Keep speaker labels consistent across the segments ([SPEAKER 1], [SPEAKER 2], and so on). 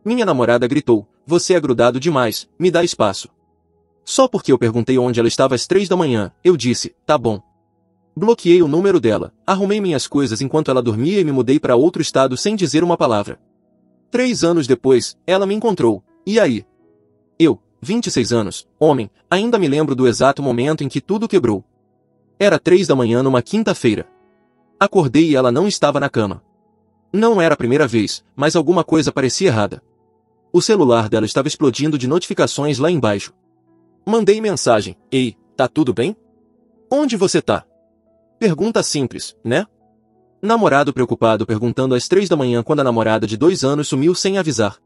[SPEAKER 1] Minha namorada gritou, você é grudado demais, me dá espaço. Só porque eu perguntei onde ela estava às 3 da manhã, eu disse, tá bom. Bloqueei o número dela, arrumei minhas coisas enquanto ela dormia e me mudei para outro estado sem dizer uma palavra. 3 anos depois, ela me encontrou, e aí? Eu, 26 anos, homem, ainda me lembro do exato momento em que tudo quebrou. Era 3 da manhã numa quinta-feira. Acordei e ela não estava na cama. Não era a primeira vez, mas alguma coisa parecia errada. O celular dela estava explodindo de notificações lá embaixo. Mandei mensagem, ei, tá tudo bem? Onde você tá? Pergunta simples, né? Namorado preocupado perguntando às 3 da manhã quando a namorada de 2 anos sumiu sem avisar.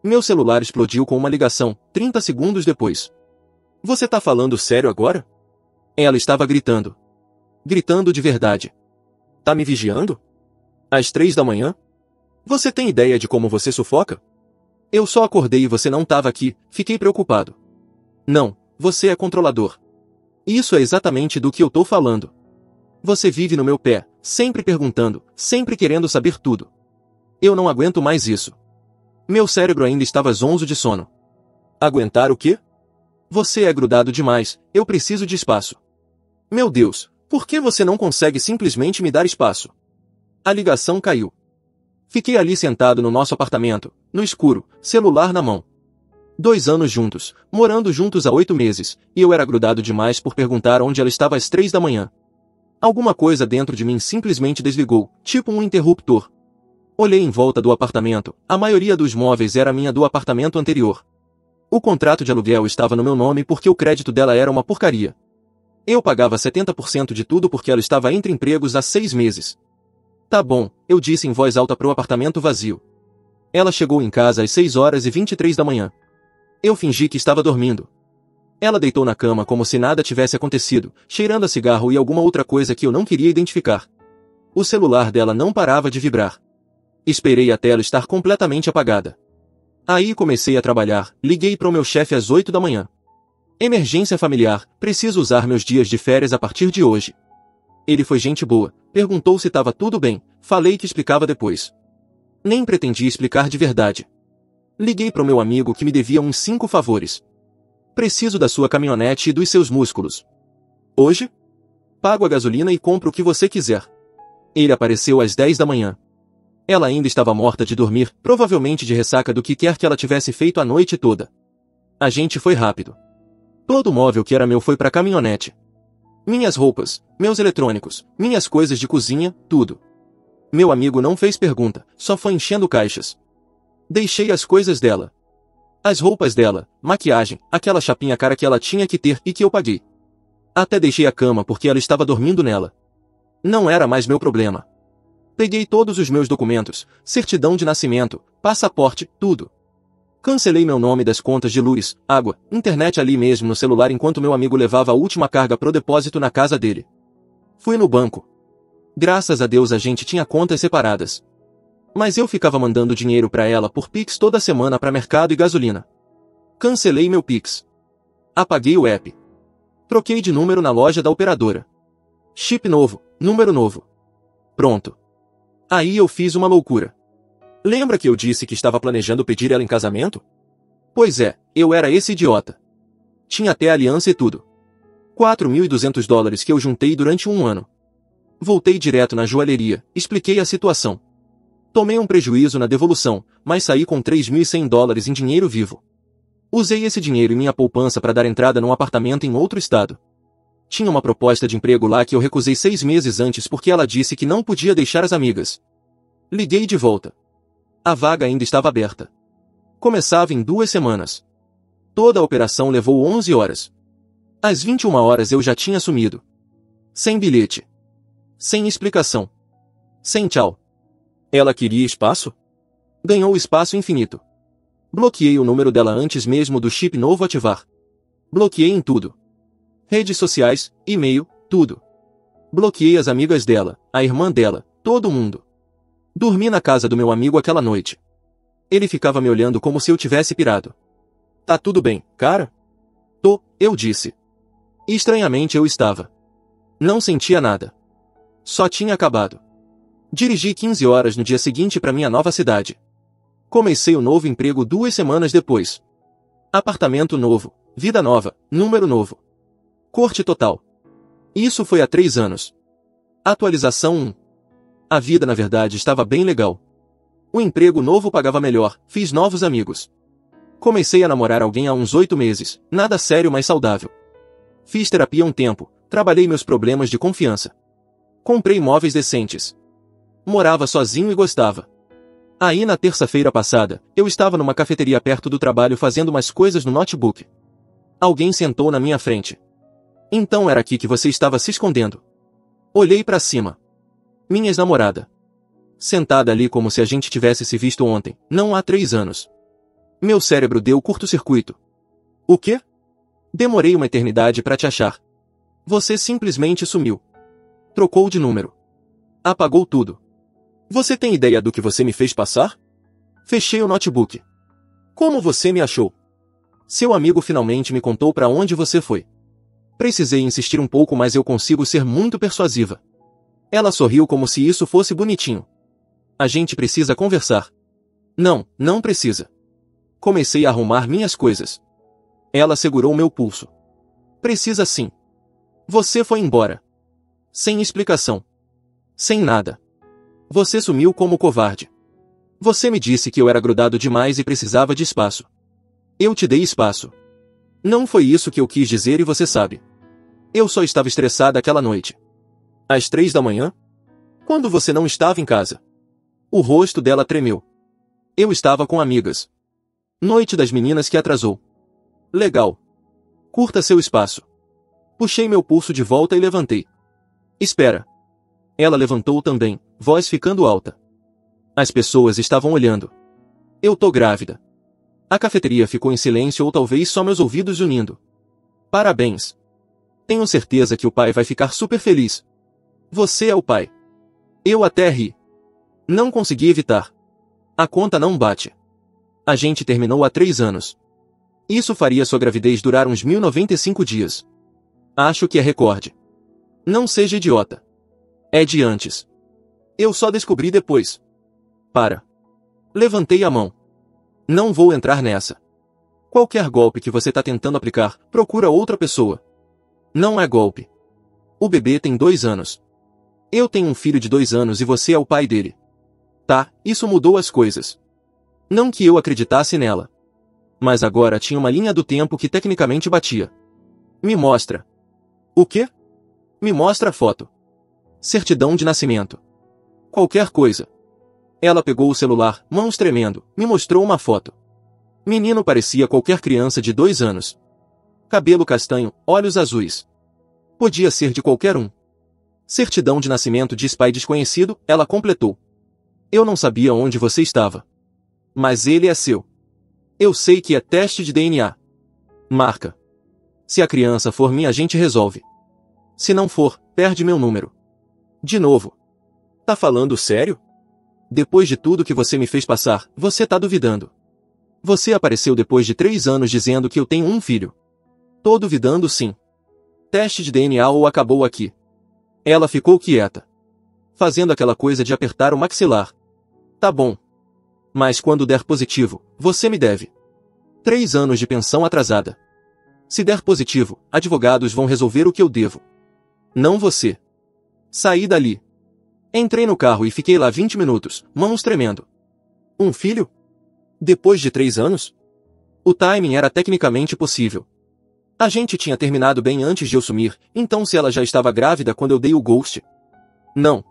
[SPEAKER 1] Meu celular explodiu com uma ligação, 30 segundos depois. Você tá falando sério agora? Ela estava gritando. Gritando de verdade. Tá me vigiando? Às 3 da manhã? Você tem ideia de como você sufoca? Eu só acordei e você não tava aqui, fiquei preocupado. Não, você é controlador. Isso é exatamente do que eu tô falando. Você vive no meu pé, sempre perguntando, sempre querendo saber tudo. Eu não aguento mais isso. Meu cérebro ainda estava zonzo de sono. Aguentar o quê? Você é grudado demais, eu preciso de espaço. Meu Deus, por que você não consegue simplesmente me dar espaço? A ligação caiu. Fiquei ali sentado no nosso apartamento, no escuro, celular na mão. 2 anos juntos, morando juntos há 8 meses, e eu era grudado demais por perguntar onde ela estava às 3 da manhã. Alguma coisa dentro de mim simplesmente desligou, tipo um interruptor. Olhei em volta do apartamento, a maioria dos móveis era minha do apartamento anterior. O contrato de aluguel estava no meu nome porque o crédito dela era uma porcaria. Eu pagava 70% de tudo porque ela estava entre empregos há 6 meses. Tá bom, eu disse em voz alta pro apartamento vazio. Ela chegou em casa às 6h23 da manhã. Eu fingi que estava dormindo. Ela deitou na cama como se nada tivesse acontecido, cheirando a cigarro e alguma outra coisa que eu não queria identificar. O celular dela não parava de vibrar. Esperei a tela estar completamente apagada. Aí comecei a trabalhar, liguei para o meu chefe às 8 da manhã. Emergência familiar, preciso usar meus dias de férias a partir de hoje. Ele foi gente boa, perguntou se estava tudo bem, falei que explicava depois. Nem pretendia explicar de verdade. Liguei para o meu amigo que me devia uns 5 favores. Preciso da sua caminhonete e dos seus músculos. Hoje? Pago a gasolina e compro o que você quiser. Ele apareceu às 10 da manhã. Ela ainda estava morta de dormir, provavelmente de ressaca do que quer que ela tivesse feito a noite toda. A gente foi rápido. Todo o móvel que era meu foi para a caminhonete. Minhas roupas, meus eletrônicos, minhas coisas de cozinha, tudo. Meu amigo não fez pergunta, só foi enchendo caixas. Deixei as coisas dela. As roupas dela, maquiagem, aquela chapinha cara que ela tinha que ter e que eu paguei. Até deixei a cama porque ela estava dormindo nela. Não era mais meu problema. Peguei todos os meus documentos, certidão de nascimento, passaporte, tudo. Cancelei meu nome das contas de luz, água, internet ali mesmo no celular enquanto meu amigo levava a última carga pro depósito na casa dele. Fui no banco. Graças a Deus a gente tinha contas separadas. Mas eu ficava mandando dinheiro para ela por Pix toda semana para mercado e gasolina. Cancelei meu Pix. Apaguei o app. Troquei de número na loja da operadora. Chip novo, número novo. Pronto. Aí eu fiz uma loucura. Lembra que eu disse que estava planejando pedir ela em casamento? Pois é, eu era esse idiota. Tinha até aliança e tudo. $4.200 que eu juntei durante um ano. Voltei direto na joalheria, expliquei a situação. Tomei um prejuízo na devolução, mas saí com $3.100 em dinheiro vivo. Usei esse dinheiro em minha poupança para dar entrada num apartamento em outro estado. Tinha uma proposta de emprego lá que eu recusei 6 meses antes porque ela disse que não podia deixar as amigas. Liguei de volta. A vaga ainda estava aberta. Começava em 2 semanas. Toda a operação levou 11 horas. Às 21 horas eu já tinha sumido. Sem bilhete. Sem explicação. Sem tchau. Ela queria espaço? Ganhou espaço infinito. Bloqueei o número dela antes mesmo do chip novo ativar. Bloqueei em tudo. Redes sociais, e-mail, tudo. Bloqueei as amigas dela, a irmã dela, todo mundo. Dormi na casa do meu amigo aquela noite. Ele ficava me olhando como se eu tivesse pirado. Tá tudo bem, cara? Tô, eu disse. E estranhamente eu estava. Não sentia nada. Só tinha acabado. Dirigi 15 horas no dia seguinte para minha nova cidade. Comecei o novo emprego 2 semanas depois. Apartamento novo, vida nova, número novo. Corte total. Isso foi há 3 anos. Atualização 1. A vida na verdade estava bem legal. O emprego novo pagava melhor, fiz novos amigos. Comecei a namorar alguém há uns 8 meses, nada sério mas saudável. Fiz terapia um tempo, trabalhei meus problemas de confiança. Comprei móveis decentes. Morava sozinho e gostava. Aí na terça-feira passada, eu estava numa cafeteria perto do trabalho fazendo umas coisas no notebook. Alguém sentou na minha frente. Então era aqui que você estava se escondendo. Olhei para cima. Minha ex-namorada. Sentada ali como se a gente tivesse se visto ontem, não há 3 anos. Meu cérebro deu curto-circuito. O quê? Demorei uma eternidade para te achar. Você simplesmente sumiu. Trocou de número. Apagou tudo. Você tem ideia do que você me fez passar? Fechei o notebook. Como você me achou? Seu amigo finalmente me contou para onde você foi. Precisei insistir um pouco, mas eu consigo ser muito persuasiva. Ela sorriu como se isso fosse bonitinho. A gente precisa conversar. Não, não precisa. Comecei a arrumar minhas coisas. Ela segurou meu pulso. Precisa sim. Você foi embora. Sem explicação. Sem nada. Você sumiu como covarde. Você me disse que eu era grudado demais e precisava de espaço. Eu te dei espaço. Não foi isso que eu quis dizer e você sabe. Eu só estava estressada aquela noite. Às 3 da manhã? Quando você não estava em casa. O rosto dela tremeu. Eu estava com amigas. Noite das meninas que atrasou. Legal. Curta seu espaço. Puxei meu pulso de volta e levantei. Espera. Ela levantou também, voz ficando alta. As pessoas estavam olhando. Eu tô grávida. A cafeteria ficou em silêncio ou talvez só meus ouvidos unindo. Parabéns. Tenho certeza que o pai vai ficar super feliz. Você é o pai. Eu até ri. Não consegui evitar. A conta não bate. A gente terminou há 3 anos. Isso faria sua gravidez durar uns 1095 dias. Acho que é recorde. Não seja idiota. É de antes. Eu só descobri depois. Para. Levantei a mão. Não vou entrar nessa. Qualquer golpe que você tá tentando aplicar, procura outra pessoa. Não é golpe. O bebê tem 2 anos. Eu tenho um filho de 2 anos e você é o pai dele. Tá, isso mudou as coisas. Não que eu acreditasse nela. Mas agora tinha uma linha do tempo que tecnicamente batia. Me mostra. O quê? Me mostra a foto. Certidão de nascimento. Qualquer coisa. Ela pegou o celular, mãos tremendo, me mostrou uma foto. Menino parecia qualquer criança de 2 anos. Cabelo castanho, olhos azuis. Podia ser de qualquer um. Certidão de nascimento diz pai desconhecido, ela completou. Eu não sabia onde você estava. Mas ele é seu. Eu sei que é teste de DNA. Marca. Se a criança for minha, a gente resolve. Se não for, perde meu número. De novo. Tá falando sério? Depois de tudo que você me fez passar, você tá duvidando. Você apareceu depois de 3 anos dizendo que eu tenho um filho. Tô duvidando sim. Teste de DNA ou acabou aqui. Ela ficou quieta. Fazendo aquela coisa de apertar o maxilar. Tá bom. Mas quando der positivo, você me deve 3 anos de pensão atrasada. Se der positivo, advogados vão resolver o que eu devo. Não você. Saí dali. Entrei no carro e fiquei lá 20 minutos, mãos tremendo. Um filho? Depois de 3 anos? O timing era tecnicamente possível. A gente tinha terminado bem antes de eu sumir, então se ela já estava grávida quando eu dei o ghost? Não.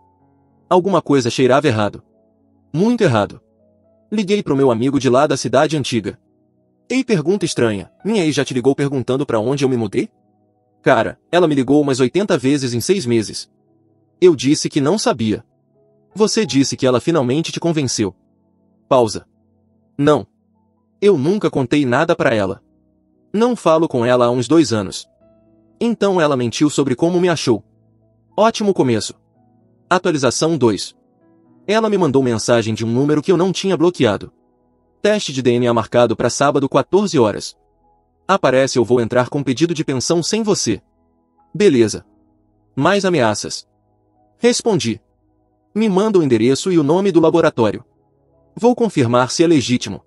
[SPEAKER 1] Alguma coisa cheirava errado. Muito errado. Liguei pro meu amigo de lá da cidade antiga. Ei, pergunta estranha, minha ex já te ligou perguntando pra onde eu me mudei? Cara, ela me ligou umas 80 vezes em 6 meses. Eu disse que não sabia. Você disse que ela finalmente te convenceu. Pausa. Não. Eu nunca contei nada pra ela. Não falo com ela há uns 2 anos. Então ela mentiu sobre como me achou. Ótimo começo. Atualização 2. Ela me mandou mensagem de um número que eu não tinha bloqueado. Teste de DNA marcado para sábado 14 horas. Aparece eu vou entrar com pedido de pensão sem você. Beleza. Mais ameaças. Respondi. Me manda o endereço e o nome do laboratório. Vou confirmar se é legítimo.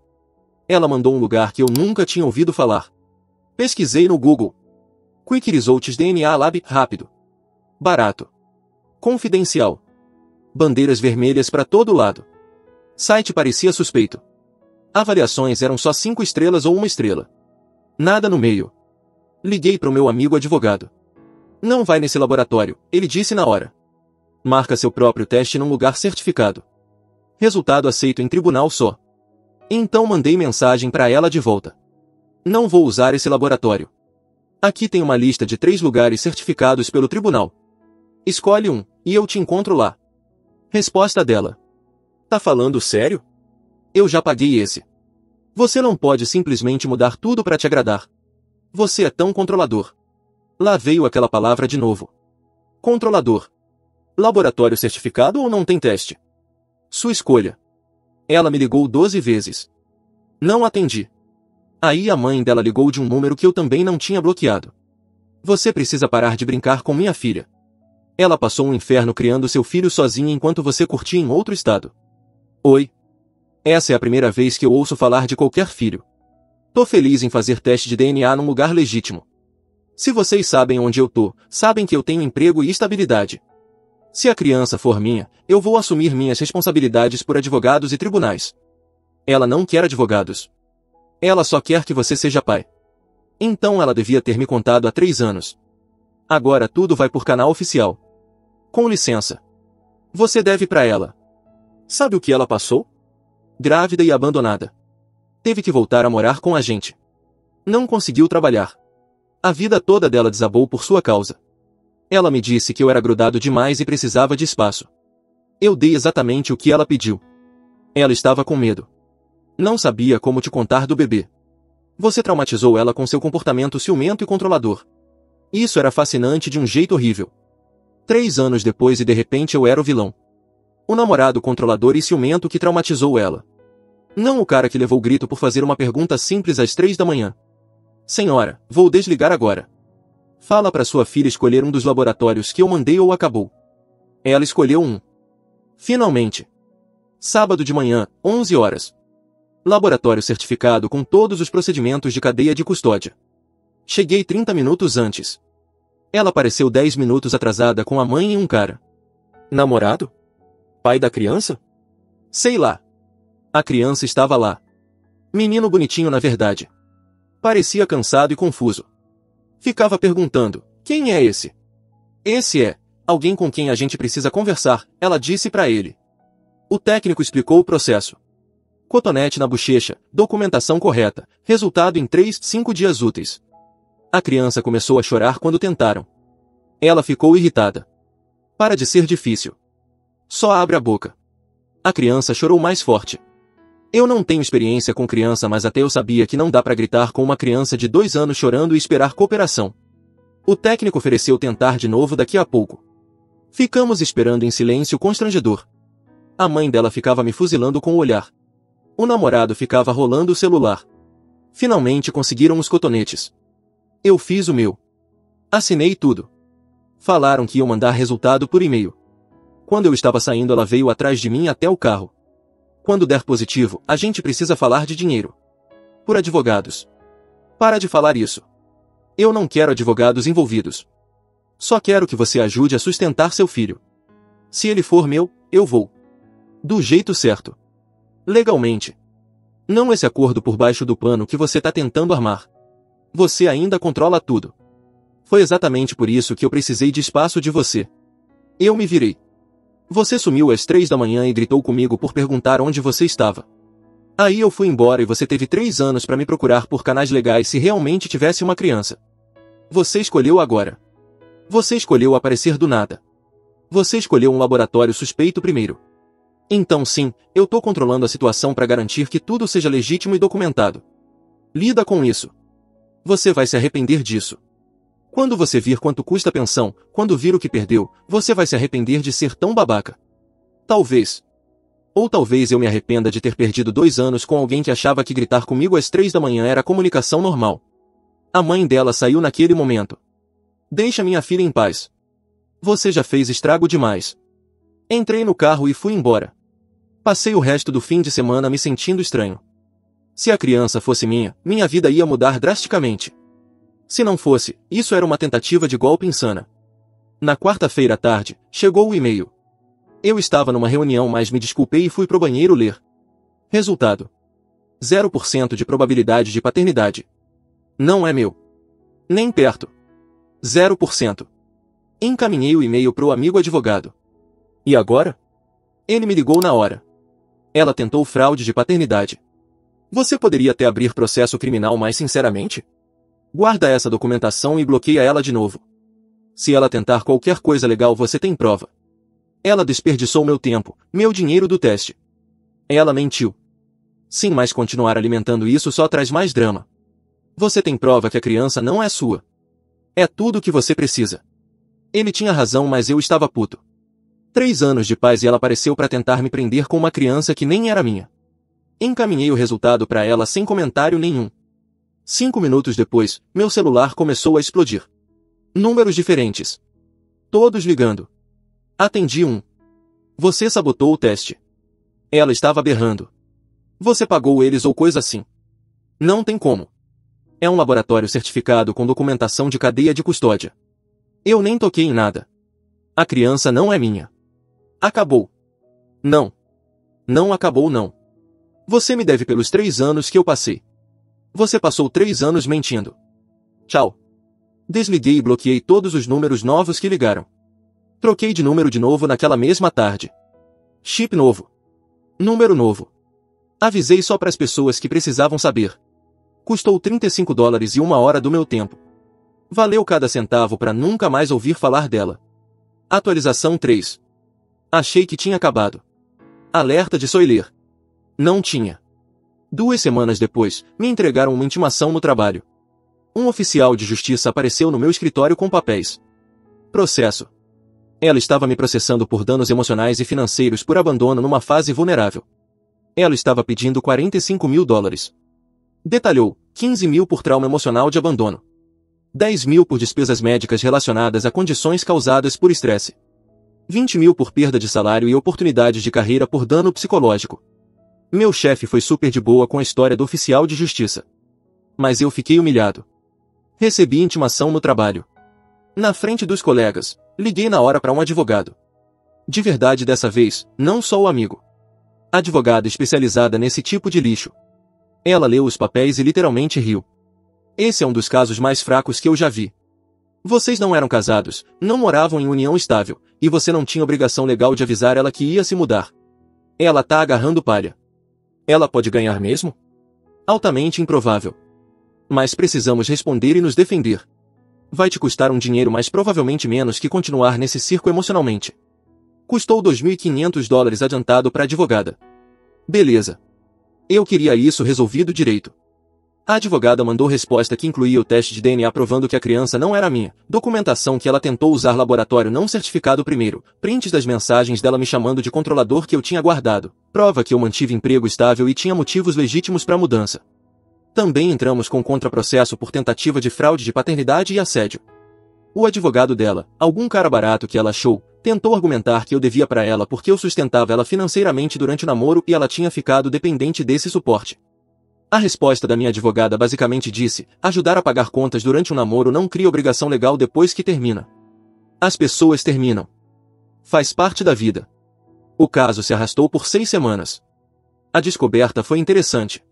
[SPEAKER 1] Ela mandou um lugar que eu nunca tinha ouvido falar. Pesquisei no Google. Quick Results DNA Lab, rápido. Barato. Confidencial. Bandeiras vermelhas para todo lado. Site parecia suspeito. Avaliações eram só 5 estrelas ou 1 estrela. Nada no meio. Liguei para o meu amigo advogado. Não vai nesse laboratório, ele disse na hora. Marca seu próprio teste num lugar certificado. Resultado aceito em tribunal só. Então mandei mensagem para ela de volta. Não vou usar esse laboratório. Aqui tem uma lista de 3 lugares certificados pelo tribunal. Escolhe um, e eu te encontro lá. Resposta dela. Tá falando sério? Eu já paguei esse. Você não pode simplesmente mudar tudo para te agradar. Você é tão controlador. Lá veio aquela palavra de novo. Controlador. Laboratório certificado ou não tem teste? Sua escolha. Ela me ligou 12 vezes. Não atendi. Aí a mãe dela ligou de um número que eu também não tinha bloqueado. Você precisa parar de brincar com minha filha. Ela passou um inferno criando seu filho sozinha enquanto você curtia em outro estado. Oi. Essa é a primeira vez que eu ouço falar de qualquer filho. Tô feliz em fazer teste de DNA num lugar legítimo. Se vocês sabem onde eu tô, sabem que eu tenho emprego e estabilidade. Se a criança for minha, eu vou assumir minhas responsabilidades por advogados e tribunais. Ela não quer advogados. Ela só quer que você seja pai. Então ela devia ter me contado há 3 anos. Agora tudo vai por canal oficial. Com licença. Você deve pra ela. Sabe o que ela passou? Grávida e abandonada. Teve que voltar a morar com a gente. Não conseguiu trabalhar. A vida toda dela desabou por sua causa. Ela me disse que eu era grudado demais e precisava de espaço. Eu dei exatamente o que ela pediu. Ela estava com medo. Não sabia como te contar do bebê. Você traumatizou ela com seu comportamento ciumento e controlador. Isso era fascinante de um jeito horrível. 3 anos depois e de repente eu era o vilão. O namorado controlador e ciumento que traumatizou ela. Não o cara que levou o grito por fazer uma pergunta simples às 3 da manhã. Senhora, vou desligar agora. Fala para sua filha escolher um dos laboratórios que eu mandei ou acabou. Ela escolheu um. Finalmente. Sábado de manhã, 11 horas. Laboratório certificado com todos os procedimentos de cadeia de custódia. Cheguei 30 minutos antes. Ela apareceu 10 minutos atrasada com a mãe e um cara. Namorado? Pai da criança? Sei lá. A criança estava lá. Menino bonitinho na verdade. Parecia cansado e confuso. Ficava perguntando, quem é esse? Esse é alguém com quem a gente precisa conversar, ela disse para ele. O técnico explicou o processo. Cotonete na bochecha, documentação correta, resultado em 3, 5 dias úteis. A criança começou a chorar quando tentaram. Ela ficou irritada. Para de ser difícil. Só abre a boca. A criança chorou mais forte. Eu não tenho experiência com criança, mas até eu sabia que não dá para gritar com uma criança de 2 anos chorando e esperar cooperação. O técnico ofereceu tentar de novo daqui a pouco. Ficamos esperando em silêncio constrangedor. A mãe dela ficava me fuzilando com o olhar. O namorado ficava rolando o celular. Finalmente conseguiram os cotonetes. Eu fiz o meu. Assinei tudo. Falaram que iam mandar resultado por e-mail. Quando eu estava saindo, ela veio atrás de mim até o carro. Quando der positivo, a gente precisa falar de dinheiro. Por advogados. Para de falar isso. Eu não quero advogados envolvidos. Só quero que você ajude a sustentar seu filho. Se ele for meu, eu vou. Do jeito certo. Legalmente. Não esse acordo por baixo do pano que você tá tentando armar. Você ainda controla tudo. Foi exatamente por isso que eu precisei de espaço de você. Eu me virei. Você sumiu às 3 da manhã e gritou comigo por perguntar onde você estava. Aí eu fui embora e você teve 3 anos para me procurar por canais legais se realmente tivesse uma criança. Você escolheu agora. Você escolheu aparecer do nada. Você escolheu um laboratório suspeito primeiro. Então sim, eu tô controlando a situação para garantir que tudo seja legítimo e documentado. Lida com isso. Você vai se arrepender disso. Quando você vir quanto custa a pensão, quando vir o que perdeu, você vai se arrepender de ser tão babaca. Talvez. Ou talvez eu me arrependa de ter perdido 2 anos com alguém que achava que gritar comigo às 3 da manhã era comunicação normal. A mãe dela saiu naquele momento. Deixa minha filha em paz. Você já fez estrago demais. Entrei no carro e fui embora. Passei o resto do fim de semana me sentindo estranho. Se a criança fosse minha vida ia mudar drasticamente. Se não fosse, isso era uma tentativa de golpe insana. Na quarta-feira à tarde, chegou o e-mail. Eu estava numa reunião, mas me desculpei e fui pro banheiro ler. Resultado: 0% de probabilidade de paternidade. Não é meu. Nem perto. 0%. Encaminhei o e-mail pro amigo advogado. E agora? Ele me ligou na hora. Ela tentou fraude de paternidade. Você poderia até abrir processo criminal mais sinceramente? Guarda essa documentação e bloqueia ela de novo. Se ela tentar qualquer coisa legal, você tem prova. Ela desperdiçou meu tempo, meu dinheiro do teste. Ela mentiu. Sim, mas continuar alimentando isso só traz mais drama. Você tem prova que a criança não é sua. É tudo o que você precisa. Ele tinha razão, mas eu estava puto. 3 anos de paz e ela apareceu para tentar me prender com uma criança que nem era minha. Encaminhei o resultado para ela sem comentário nenhum. 5 minutos depois, meu celular começou a explodir. Números diferentes. Todos ligando. Atendi um. Você sabotou o teste. Ela estava berrando. Você pagou eles ou coisa assim. Não tem como. É um laboratório certificado com documentação de cadeia de custódia. Eu nem toquei em nada. A criança não é minha. Acabou. Não. Não acabou não. Você me deve pelos 3 anos que eu passei. Você passou 3 anos mentindo. Tchau. Desliguei e bloqueei todos os números novos que ligaram. Troquei de número de novo naquela mesma tarde. Chip novo. Número novo. Avisei só para as pessoas que precisavam saber. Custou $35 e 1 hora do meu tempo. Valeu cada centavo para nunca mais ouvir falar dela. Atualização 3. Achei que tinha acabado. Alerta de spoiler. Não tinha. 2 semanas depois, me entregaram uma intimação no trabalho. Um oficial de justiça apareceu no meu escritório com papéis. Processo. Ela estava me processando por danos emocionais e financeiros por abandono numa fase vulnerável. Ela estava pedindo $45 mil. Detalhou: 15 mil por trauma emocional de abandono. 10 mil por despesas médicas relacionadas a condições causadas por estresse. 20 mil por perda de salário e oportunidades de carreira por dano psicológico. Meu chefe foi super de boa com a história do oficial de justiça. Mas eu fiquei humilhado. Recebi intimação no trabalho. Na frente dos colegas, liguei na hora para um advogado. De verdade dessa vez, não só o amigo. Advogada especializada nesse tipo de lixo. Ela leu os papéis e literalmente riu. Esse é um dos casos mais fracos que eu já vi. Vocês não eram casados, não moravam em união estável, e você não tinha obrigação legal de avisar ela que ia se mudar. Ela tá agarrando palha. Ela pode ganhar mesmo? Altamente improvável. Mas precisamos responder e nos defender. Vai te custar um dinheiro, mas provavelmente menos que continuar nesse circo emocionalmente. Custou $2.500 adiantado para advogada. Beleza. Eu queria isso resolvido direito. A advogada mandou resposta que incluía o teste de DNA provando que a criança não era minha, documentação que ela tentou usar laboratório não certificado primeiro, prints das mensagens dela me chamando de controlador que eu tinha guardado, prova que eu mantive emprego estável e tinha motivos legítimos para a mudança. Também entramos com contraprocesso por tentativa de fraude de paternidade e assédio. O advogado dela, algum cara barato que ela achou, tentou argumentar que eu devia para ela porque eu sustentava ela financeiramente durante o namoro e ela tinha ficado dependente desse suporte. A resposta da minha advogada basicamente disse: ajudar a pagar contas durante um namoro não cria obrigação legal depois que termina. As pessoas terminam. Faz parte da vida. O caso se arrastou por 6 semanas. A descoberta foi interessante.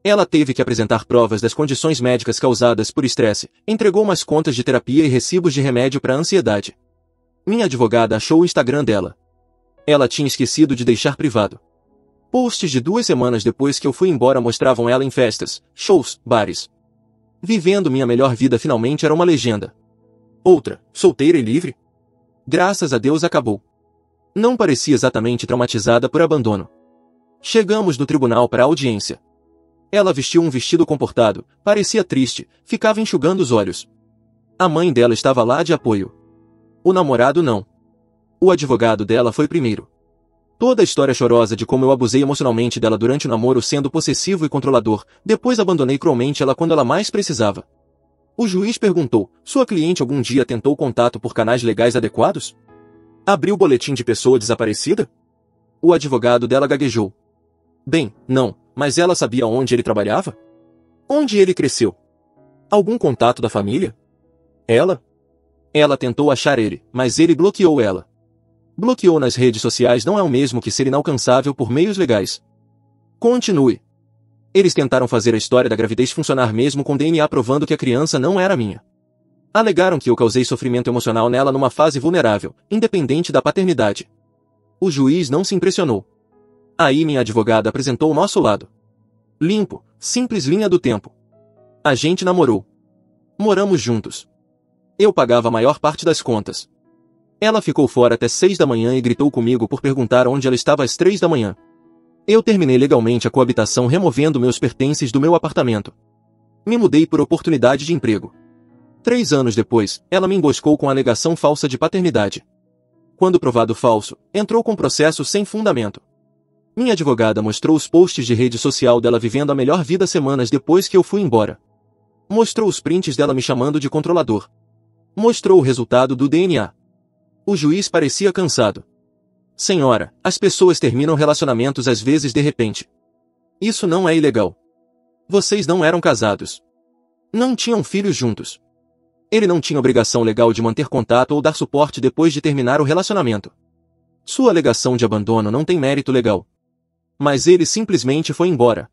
[SPEAKER 1] Ela teve que apresentar provas das condições médicas causadas por estresse, entregou umas contas de terapia e recibos de remédio para ansiedade. Minha advogada achou o Instagram dela. Ela tinha esquecido de deixar privado. Posts de 2 semanas depois que eu fui embora mostravam ela em festas, shows, bares. Vivendo minha melhor vida. Finalmente era uma legenda. Outra, solteira e livre? Graças a Deus acabou. Não parecia exatamente traumatizada por abandono. Chegamos no tribunal para a audiência. Ela vestiu um vestido comportado, parecia triste, ficava enxugando os olhos. A mãe dela estava lá de apoio. O namorado não. O advogado dela foi primeiro. Toda a história chorosa de como eu abusei emocionalmente dela durante o namoro sendo possessivo e controlador, depois abandonei cruelmente ela quando ela mais precisava. O juiz perguntou: sua cliente algum dia tentou contato por canais legais adequados? Abriu o boletim de pessoa desaparecida? O advogado dela gaguejou. Bem, não, mas ela sabia onde ele trabalhava? Onde ele cresceu? Algum contato da família? Ela? Ela tentou achar ele, mas ele bloqueou ela. Bloqueou nas redes sociais não é o mesmo que ser inalcançável por meios legais. Continue. Eles tentaram fazer a história da gravidez funcionar mesmo com DNA provando que a criança não era minha. Alegaram que eu causei sofrimento emocional nela numa fase vulnerável, independente da paternidade. O juiz não se impressionou. Aí minha advogada apresentou o nosso lado. Limpo, simples linha do tempo. A gente namorou. Moramos juntos. Eu pagava a maior parte das contas. Ela ficou fora até 6 da manhã e gritou comigo por perguntar onde ela estava às 3 da manhã. Eu terminei legalmente a coabitação removendo meus pertences do meu apartamento. Me mudei por oportunidade de emprego. 3 anos depois, ela me emboscou com alegação falsa de paternidade. Quando provado falso, entrou com processo sem fundamento. Minha advogada mostrou os posts de rede social dela vivendo a melhor vida semanas depois que eu fui embora. Mostrou os prints dela me chamando de controlador. Mostrou o resultado do DNA. O juiz parecia cansado. Senhora, as pessoas terminam relacionamentos às vezes de repente. Isso não é ilegal. Vocês não eram casados. Não tinham filhos juntos. Ele não tinha obrigação legal de manter contato ou dar suporte depois de terminar o relacionamento. Sua alegação de abandono não tem mérito legal. Mas ele simplesmente foi embora.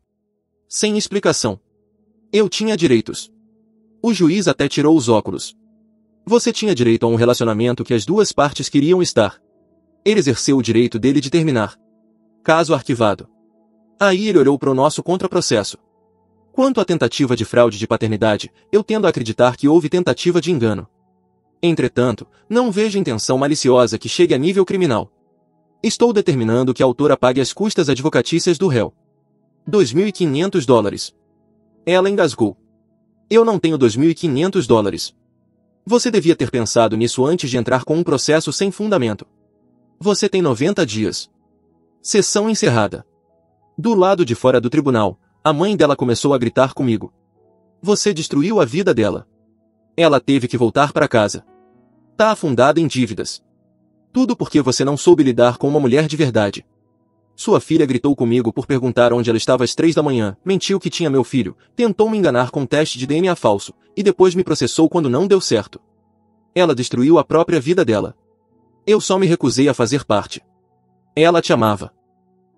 [SPEAKER 1] Sem explicação. Eu tinha direitos. O juiz até tirou os óculos. Você tinha direito a um relacionamento que as duas partes queriam estar. Ele exerceu o direito dele de terminar. Caso arquivado. Aí ele olhou para o nosso contraprocesso. Quanto à tentativa de fraude de paternidade, eu tendo a acreditar que houve tentativa de engano. Entretanto, não vejo intenção maliciosa que chegue a nível criminal. Estou determinando que a autora pague as custas advocatícias do réu. $2.500. Ela engasgou. Eu não tenho $2.500. Você devia ter pensado nisso antes de entrar com um processo sem fundamento. Você tem 90 dias. Sessão encerrada. Do lado de fora do tribunal, a mãe dela começou a gritar comigo. Você destruiu a vida dela. Ela teve que voltar para casa. Tá afundada em dívidas. Tudo porque você não soube lidar com uma mulher de verdade. Sua filha gritou comigo por perguntar onde ela estava às 3 da manhã, mentiu que tinha meu filho, tentou me enganar com um teste de DNA falso, e depois me processou quando não deu certo. Ela destruiu a própria vida dela. Eu só me recusei a fazer parte. Ela te amava.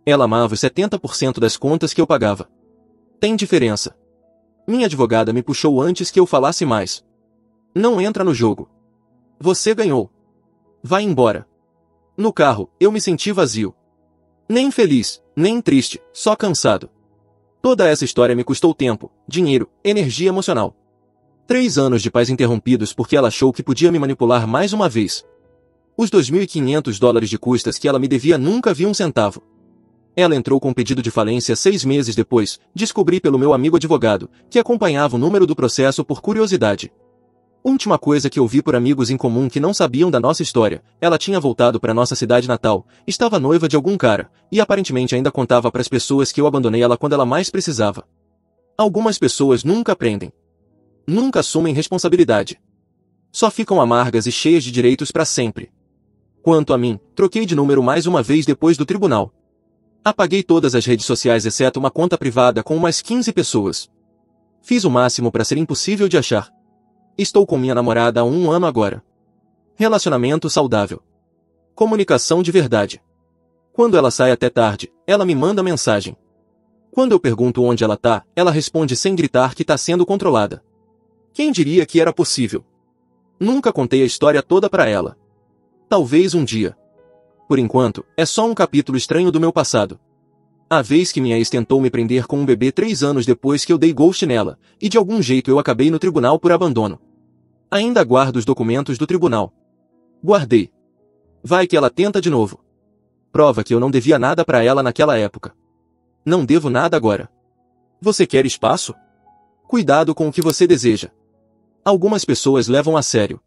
[SPEAKER 1] Ela amava os 70% das contas que eu pagava. Tem diferença. Minha advogada me puxou antes que eu falasse mais. Não entra no jogo. Você ganhou. Vai embora. No carro, eu me senti vazio. Nem feliz, nem triste, só cansado. Toda essa história me custou tempo, dinheiro, energia emocional. 3 anos de paz interrompidos porque ela achou que podia me manipular mais uma vez. Os $2.500 de custas que ela me devia nunca vi um centavo. Ela entrou com pedido de falência 6 meses depois, descobri pelo meu amigo advogado, que acompanhava o número do processo por curiosidade. Última coisa que eu vi por amigos em comum que não sabiam da nossa história, ela tinha voltado para nossa cidade natal, estava noiva de algum cara, e aparentemente ainda contava para as pessoas que eu abandonei ela quando ela mais precisava. Algumas pessoas nunca aprendem. Nunca assumem responsabilidade. Só ficam amargas e cheias de direitos para sempre. Quanto a mim, troquei de número mais uma vez depois do tribunal. Apaguei todas as redes sociais exceto uma conta privada com umas 15 pessoas. Fiz o máximo para ser impossível de achar. Estou com minha namorada há 1 ano agora. Relacionamento saudável. Comunicação de verdade. Quando ela sai até tarde, ela me manda mensagem. Quando eu pergunto onde ela tá, ela responde sem gritar que tá sendo controlada. Quem diria que era possível? Nunca contei a história toda para ela. Talvez um dia. Por enquanto, é só um capítulo estranho do meu passado. A vez que minha ex tentou me prender com um bebê 3 anos depois que eu dei ghost nela, e de algum jeito eu acabei no tribunal por abandono. Ainda guardo os documentos do tribunal. Guardei. Vai que ela tenta de novo. Prova que eu não devia nada para ela naquela época. Não devo nada agora. Você quer espaço? Cuidado com o que você deseja. Algumas pessoas levam a sério.